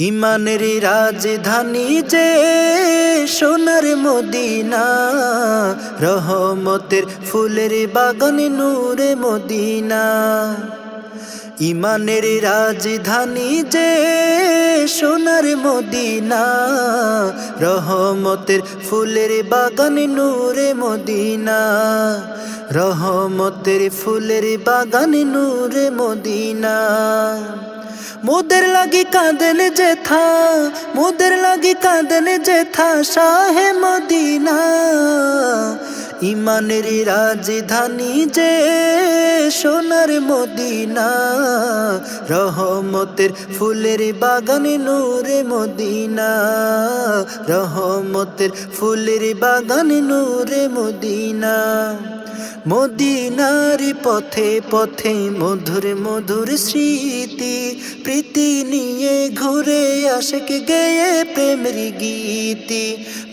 ইমানের রাজধানী যে সোনার মদিনা, রহমতের ফুলের বাগান নূরে মদিনা। ইমানের রাজধানী যে সোনার মদিনা, রহমতের ফুলের বাগান নূরে মদিনা। রহমতের ফুলের বাগান নূরে মদিনা। মোদের লাগি কাঁদেন যেথা, মোদের লাগি কাঁদেন যেথা শাহে মদিনা। ইমানের রাজধানী যে সোনার মদিনা, রহমতের ফুলের বাগান নূরে মদিনা। রহমতের ফুলের বাগান নূরে মদিনা। মদিনার পথে পথে মধুর মধুর স্মৃতি, প্রীতি নিয়ে ঘুরে আশিক গেয়ে প্রেমের গীতি।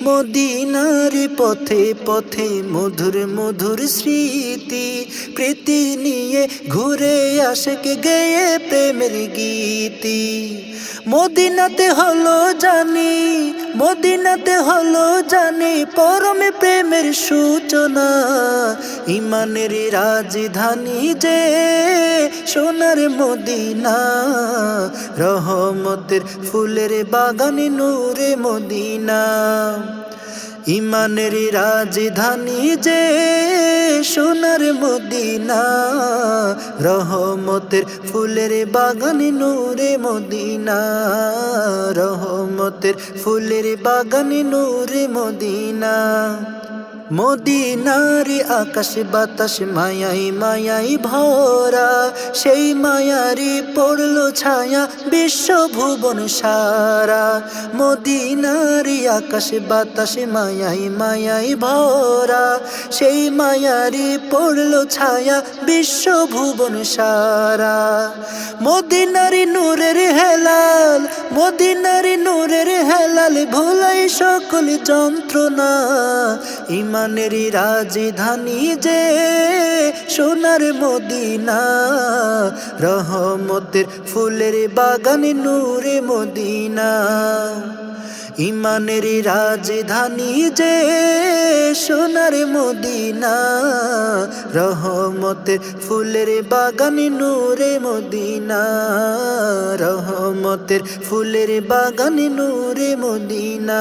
মদিনার পথে পথে মধুর মধুর স্মৃতি, প্রীতি নিয়ে ঘুরে আশিক গেয়ে প্রেমের গীতি। মদিনাতে হলো জানি, মদিনাতে হলো জানি পরমে প্রেমের সূচনা। ইমানের রাজধানী যে সোনার মদিনা, রহমতের ফুলের বাগান নূরে মদিনা। ইমানের রাজধানী যে সোনার মদিনা, রহমতের ফুলের বাগান নূরে মদিনা। রহমতের ফুলের বাগান নূরে মদিনা। মদিনার আকাশ বাতাস মায়াই মায়াই ভরা, সেই মায়ারি পড়লো ছায়া বিশ্ব ভুবন সারা। মদিনার আকাশ বাতাস মায়াই মায়াই ভরা, সেই মায়ারি পড়লো ছায়া বিশ্ব ভুবন সারা। মদিনার নূরের হেলাল, মদিনার নূরের হেলাল ভোলাই সকল যন্ত্রণা। ইমানের রাজধানী যে সোনার মদিনা, রহমতের ফুলের বাগান নূরে মদিনা। ইমানের রাজধানী যে সোনার মদিনা, রহমতের ফুলের বাগান নূরে মদিনা। রহমতের ফুলের বাগান নূরে মদিনা।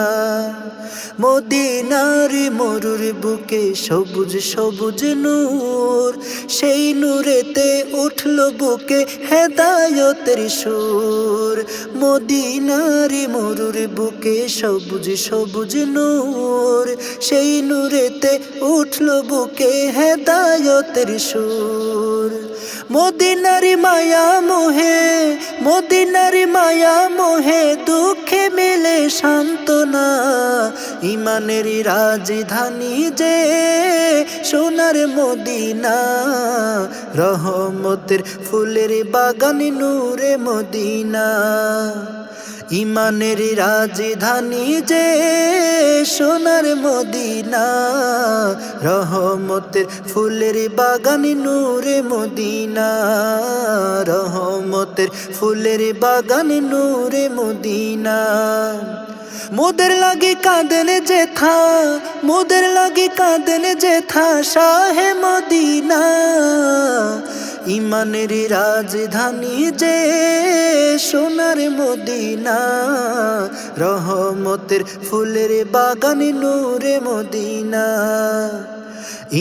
মদিনার মরুর বুকে সবুজ সবুজ নূর, সেই নূরেতে উঠল বুকে হেদায়তের সুর। মদিনার মরুর বুকে সবুজ সবুজ নূর, সেই নূরেতে উঠল বুকে হেদায়তের সুর। মদিনার মায়া মোহে, মদিনার মায়া মোহে দুঃখে মিলে সান্ত্বনা। ইমানের রাজধানী যে সোনার মদিনা, রহমতের ফুলের বাগান নূরে মদিনা। ইমানের রাজধানী যে সোনার মদিনা, রহমতের ফুলের বাগান নূরে মদিনা। রহমতের ফুলের বাগান নূরে মদিনা। মোদের লাগি কাঁদেন যেথা, মোদের লাগি কাঁদেন যেথা শাহে মদিনা। ইমানের রাজধানী যে সোনার মদিনা, রহমতের ফুলের বাগান নূরে মদিনা।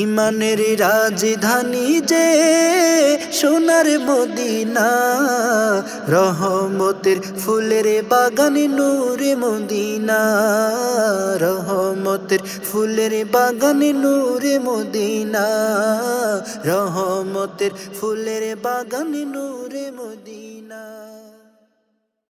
ইমানের রাজধানী যে সোনার মদিনা, রহমতের ফুলের বাগান নূরে মদিনা। রহমতের ফুলের বাগান নূরে মদিনা। রহমতের ফুলের বাগান নূরে মদিনা।